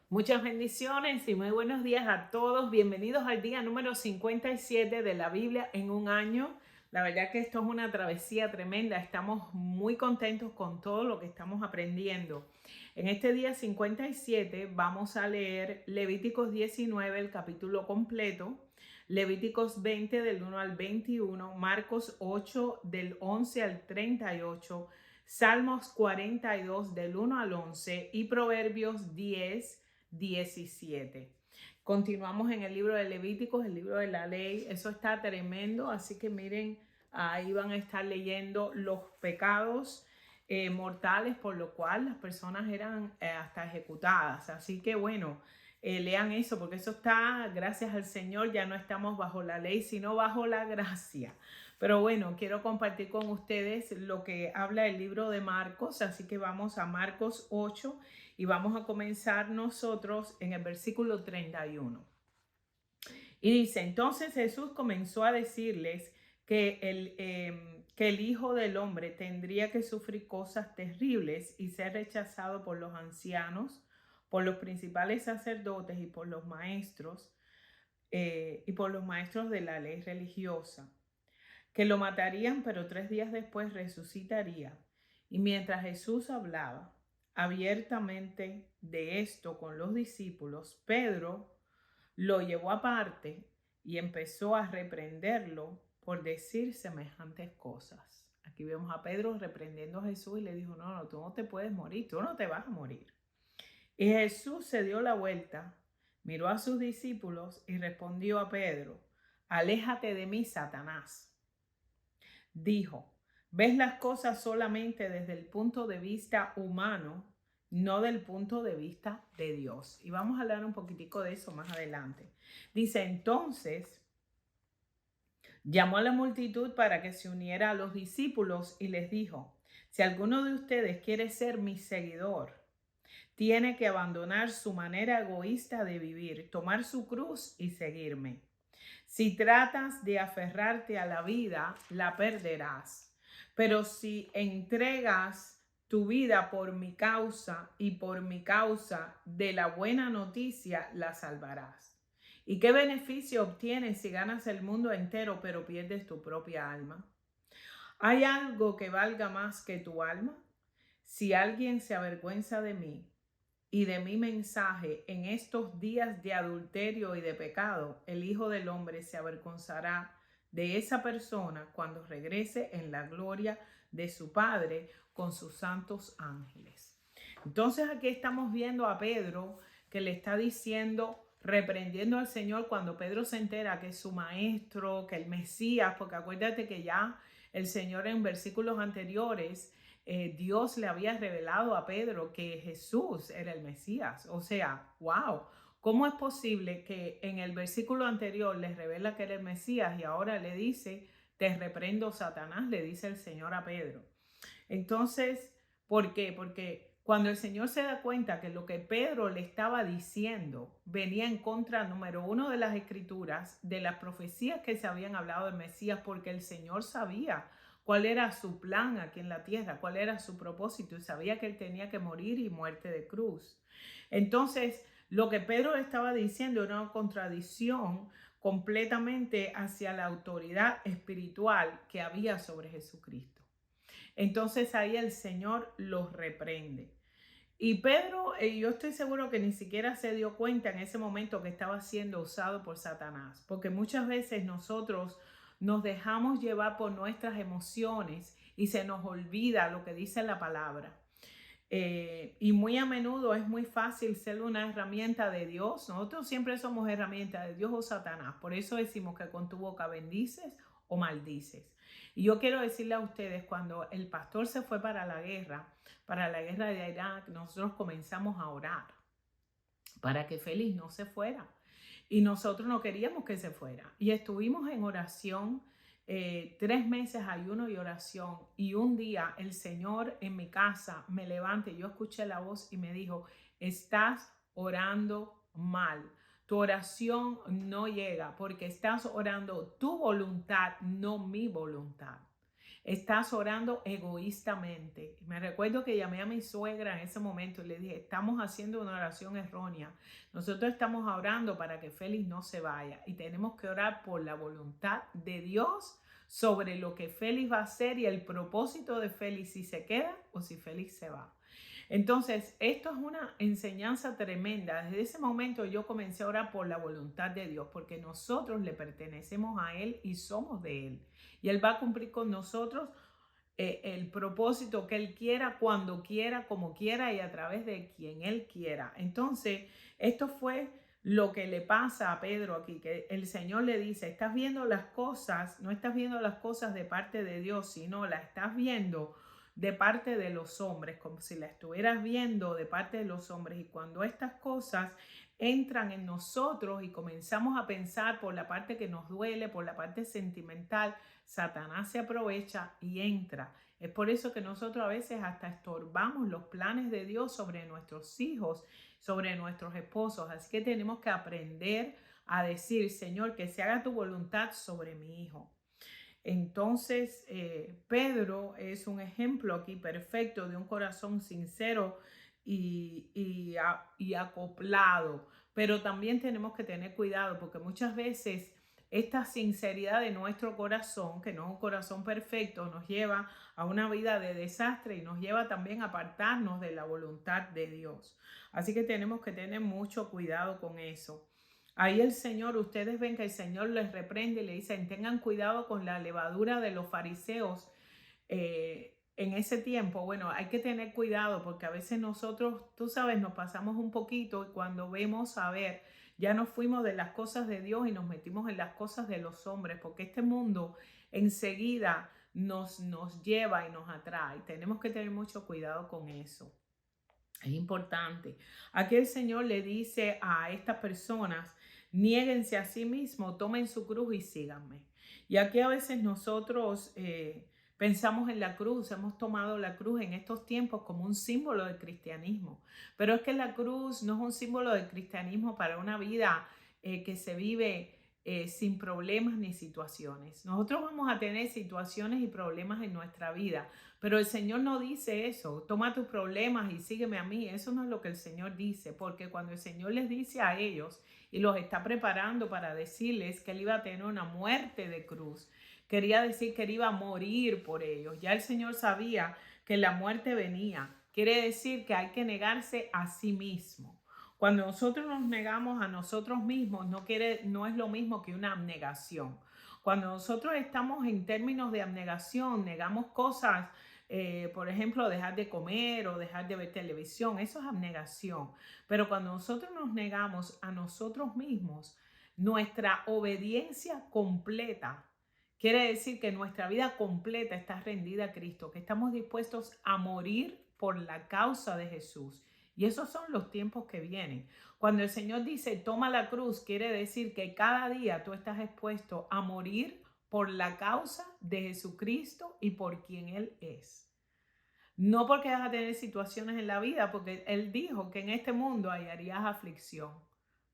Muchas bendiciones y muy buenos días a todos. Bienvenidos al día número 57 de la Biblia en un año. La verdad que esto es una travesía tremenda. Estamos muy contentos con todo lo que estamos aprendiendo. En este día 57 vamos a leer Levíticos 19, el capítulo completo, Levíticos 20 del 1 al 21, Marcos 8 del 11 al 38, Salmos 42 del 1 al 11 y Proverbios 10:17. Continuamos en el libro de Levíticos, el libro de la ley. Eso está tremendo, así que miren, ahí van a estar leyendo los pecados mortales por lo cual las personas eran hasta ejecutadas. Así que bueno, lean eso porque eso está, gracias al Señor, ya no estamos bajo la ley, sino bajo la gracia. Pero bueno, quiero compartir con ustedes lo que habla el libro de Marcos, así que vamos a Marcos 8 y vamos a comenzar nosotros en el versículo 31. Y dice, entonces Jesús comenzó a decirles que el Hijo del Hombre tendría que sufrir cosas terribles y ser rechazado por los ancianos, por los principales sacerdotes y por los maestros de la ley religiosa, que lo matarían, pero 3 días después resucitaría. Y mientras Jesús hablaba abiertamente de esto con los discípulos, Pedro lo llevó aparte y empezó a reprenderlo por decir semejantes cosas. Aquí vemos a Pedro reprendiendo a Jesús y le dijo, no, tú no te puedes morir, tú no te vas a morir. Y Jesús se dio la vuelta, miró a sus discípulos y respondió a Pedro, aléjate de mí, Satanás. Dijo, ves las cosas solamente desde el punto de vista humano, no del punto de vista de Dios. Y vamos a hablar un poquitico de eso más adelante. Dice, entonces llamó a la multitud para que se uniera a los discípulos y les dijo, si alguno de ustedes quiere ser mi seguidor, tiene que abandonar su manera egoísta de vivir, tomar su cruz y seguirme. Si tratas de aferrarte a la vida, la perderás. Pero si entregas tu vida por mi causa y por mi causa de la buena noticia, la salvarás. ¿Y qué beneficio obtienes si ganas el mundo entero pero pierdes tu propia alma? ¿Hay algo que valga más que tu alma? Si alguien se avergüenza de mí y de mi mensaje en estos días de adulterio y de pecado, el Hijo del Hombre se avergonzará de esa persona cuando regrese en la gloria de su Padre con sus santos ángeles. Entonces aquí estamos viendo a Pedro que le está diciendo, reprendiendo al Señor cuando Pedro se entera que es su maestro, que el Mesías, porque acuérdate que ya el Señor en versículos anteriores Dios le había revelado a Pedro que Jesús era el Mesías. O sea, wow, ¿cómo es posible que en el versículo anterior les revela que era el Mesías y ahora le dice, te reprendo, Satanás, le dice el Señor a Pedro? Entonces, ¿por qué? Porque cuando el Señor se da cuenta que lo que Pedro le estaba diciendo venía en contra, número uno, de las escrituras, de las profecías que se habían hablado del Mesías, porque el Señor sabía cuál era su plan aquí en la tierra, cuál era su propósito y sabía que él tenía que morir y muerte de cruz. Entonces, lo que Pedro estaba diciendo era una contradicción completamente hacia la autoridad espiritual que había sobre Jesucristo. Entonces ahí el Señor los reprende. Y Pedro, yo estoy seguro que ni siquiera se dio cuenta en ese momento que estaba siendo usado por Satanás, porque muchas veces nosotros nos dejamos llevar por nuestras emociones y se nos olvida lo que dice la palabra. Y muy a menudo es muy fácil ser una herramienta de Dios. Nosotros siempre somos herramientas de Dios o Satanás. Por eso decimos que con tu boca bendices o maldices. Y yo quiero decirle a ustedes, cuando el pastor se fue para la guerra de Irak, nosotros comenzamos a orar para que Félix no se fuera. Y nosotros no queríamos que se fuera. Y estuvimos en oración, 3 meses ayuno y oración. Y un día el Señor en mi casa me levanta y yo escuché la voz y me dijo, estás orando mal. Tu oración no llega porque estás orando tu voluntad, no mi voluntad. estás orando egoístamente. Me recuerdo que llamé a mi suegra en ese momento y le dije, estamos haciendo una oración errónea. Nosotros estamos orando para que Félix no se vaya y tenemos que orar por la voluntad de Dios sobre lo que Félix va a hacer y el propósito de Félix, si se queda o si Félix se va. Entonces, esto es una enseñanza tremenda. Desde ese momento yo comencé a orar por la voluntad de Dios, porque nosotros le pertenecemos a Él y somos de Él. Y Él va a cumplir con nosotros el propósito que Él quiera, cuando quiera, como quiera y a través de quien Él quiera. Entonces, esto fue lo que le pasa a Pedro aquí, que el Señor le dice, estás viendo las cosas, no estás viendo las cosas de parte de Dios, sino las estás viendo de parte de los hombres, como si la estuvieras viendo de parte de los hombres. Y cuando estas cosas entran en nosotros y comenzamos a pensar por la parte que nos duele, por la parte sentimental, Satanás se aprovecha y entra. Es por eso que nosotros a veces hasta estorbamos los planes de Dios sobre nuestros hijos, sobre nuestros esposos. Así que tenemos que aprender a decir, Señor, que se haga tu voluntad sobre mi hijo. Entonces, Pedro es un ejemplo aquí perfecto de un corazón sincero y acoplado. Pero también tenemos que tener cuidado porque muchas veces esta sinceridad de nuestro corazón, que no es un corazón perfecto, nos lleva a una vida de desastre y nos lleva también a apartarnos de la voluntad de Dios. Así que tenemos que tener mucho cuidado con eso. Ahí el Señor, ustedes ven que el Señor les reprende y le dicen, tengan cuidado con la levadura de los fariseos en ese tiempo. Bueno, hay que tener cuidado porque a veces nosotros, tú sabes, nos pasamos un poquito y cuando vemos, a ver, ya nos fuimos de las cosas de Dios y nos metimos en las cosas de los hombres, porque este mundo enseguida nos lleva y nos atrae. Tenemos que tener mucho cuidado con eso. Es importante. Aquí el Señor le dice a estas personas, niéguense a sí mismos, tomen su cruz y síganme. Y aquí a veces nosotros pensamos en la cruz, hemos tomado la cruz en estos tiempos como un símbolo del cristianismo. Pero es que la cruz no es un símbolo del cristianismo para una vida que se vive sin problemas ni situaciones. Nosotros vamos a tener situaciones y problemas en nuestra vida, pero el Señor no dice eso, toma tus problemas y sígueme a mí. Eso no es lo que el Señor dice, porque cuando el Señor les dice a ellos y los está preparando para decirles que Él iba a tener una muerte de cruz, quería decir que Él iba a morir por ellos. Ya el Señor sabía que la muerte venía. Quiere decir que hay que negarse a sí mismo. Cuando nosotros nos negamos a nosotros mismos, no es lo mismo que una abnegación. Cuando nosotros estamos en términos de abnegación, negamos cosas, por ejemplo, dejar de comer o dejar de ver televisión, eso es abnegación. Pero cuando nosotros nos negamos a nosotros mismos, nuestra obediencia completa quiere decir que nuestra vida completa está rendida a Cristo, que estamos dispuestos a morir por la causa de Jesús. Y esos son los tiempos que vienen. Cuando el Señor dice, toma la cruz, quiere decir que cada día tú estás expuesto a morir por la causa de Jesucristo y por quien Él es. No porque vas a tener situaciones en la vida, porque Él dijo que en este mundo hallarías aflicción,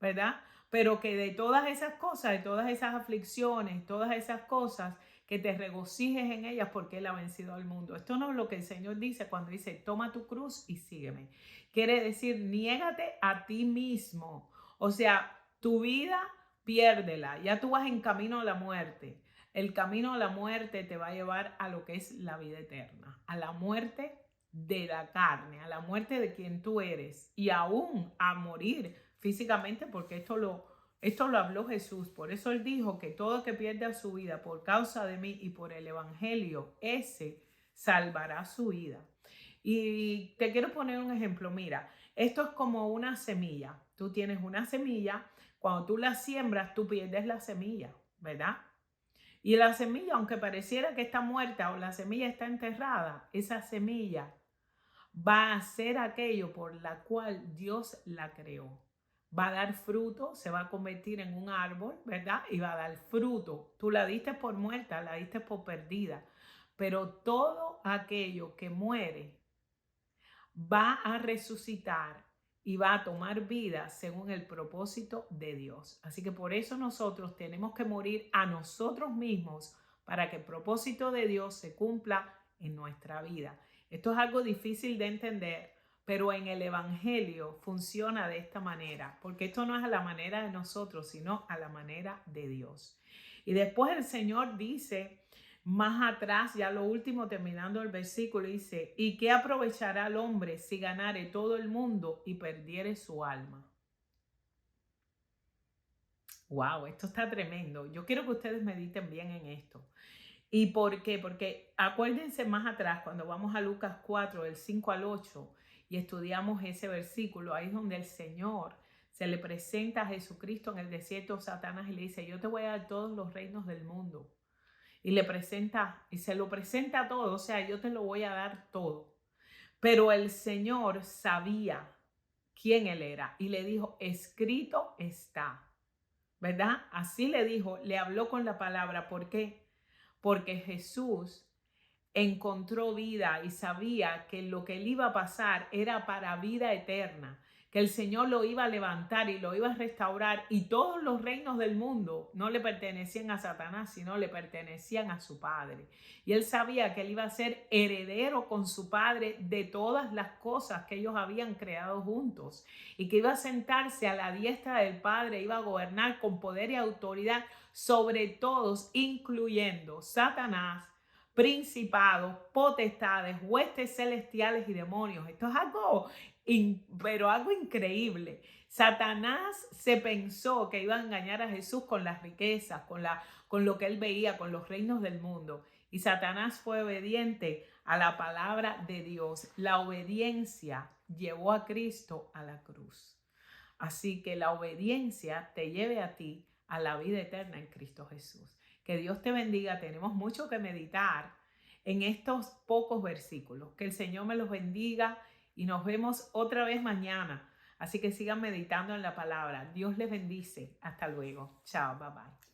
¿verdad? Pero que de todas esas cosas, de todas esas aflicciones, todas esas cosas, que te regocijes en ellas porque Él ha vencido al mundo. Esto no es lo que el Señor dice cuando dice, toma tu cruz y sígueme. Quiere decir, niégate a ti mismo. O sea, tu vida, piérdela. Ya tú vas en camino a la muerte. El camino a la muerte te va a llevar a lo que es la vida eterna, a la muerte de la carne, a la muerte de quien tú eres y aún a morir físicamente, porque esto lo habló Jesús. Por eso Él dijo que todo que pierda su vida por causa de mí y por el evangelio, ese salvará su vida. Y te quiero poner un ejemplo. Mira, esto es como una semilla. Tú tienes una semilla, cuando tú la siembras, tú pierdes la semilla, ¿verdad? Y la semilla, aunque pareciera que está muerta o la semilla está enterrada, esa semilla va a ser aquello por la cual Dios la creó. Va a dar fruto, se va a convertir en un árbol, ¿verdad? Y va a dar fruto. Tú la diste por muerta, la diste por perdida. Pero todo aquello que muere va a resucitar y va a tomar vida según el propósito de Dios. Así que por eso nosotros tenemos que morir a nosotros mismos para que el propósito de Dios se cumpla en nuestra vida. Esto es algo difícil de entender, pero en el Evangelio funciona de esta manera, porque esto no es a la manera de nosotros, sino a la manera de Dios. Y después el Señor dice, más atrás, ya lo último, terminando el versículo, dice, ¿y qué aprovechará el hombre si ganare todo el mundo y perdiere su alma? Wow, esto está tremendo. Yo quiero que ustedes mediten bien en esto. ¿Y por qué? Porque acuérdense más atrás, cuando vamos a Lucas 4, del 5 al 8, y estudiamos ese versículo, ahí es donde el Señor se le presenta a Jesucristo en el desierto, Satanás, y le dice, yo te voy a dar todos los reinos del mundo. Y le presenta, y se lo presenta todo, o sea, yo te lo voy a dar todo. Pero el Señor sabía quién él era y le dijo, escrito está, ¿verdad? Así le dijo, le habló con la palabra. ¿Por qué? Porque Jesús encontró vida y sabía que lo que le iba a pasar era para vida eterna, que el Señor lo iba a levantar y lo iba a restaurar, y todos los reinos del mundo no le pertenecían a Satanás, sino le pertenecían a su Padre. Y él sabía que él iba a ser heredero con su Padre de todas las cosas que ellos habían creado juntos, y que iba a sentarse a la diestra del Padre, iba a gobernar con poder y autoridad sobre todos, incluyendo Satanás, principados, potestades, huestes celestiales y demonios. Esto es algo, pero algo increíble. Satanás se pensó que iba a engañar a Jesús con las riquezas, con lo que él veía, con los reinos del mundo. Y Satanás fue obediente a la palabra de Dios. La obediencia llevó a Cristo a la cruz. Así que la obediencia te lleve a ti a la vida eterna en Cristo Jesús. Que Dios te bendiga. Tenemos mucho que meditar en estos pocos versículos. Que el Señor me los bendiga y nos vemos otra vez mañana. Así que sigan meditando en la palabra. Dios les bendice. Hasta luego. Chao, bye bye.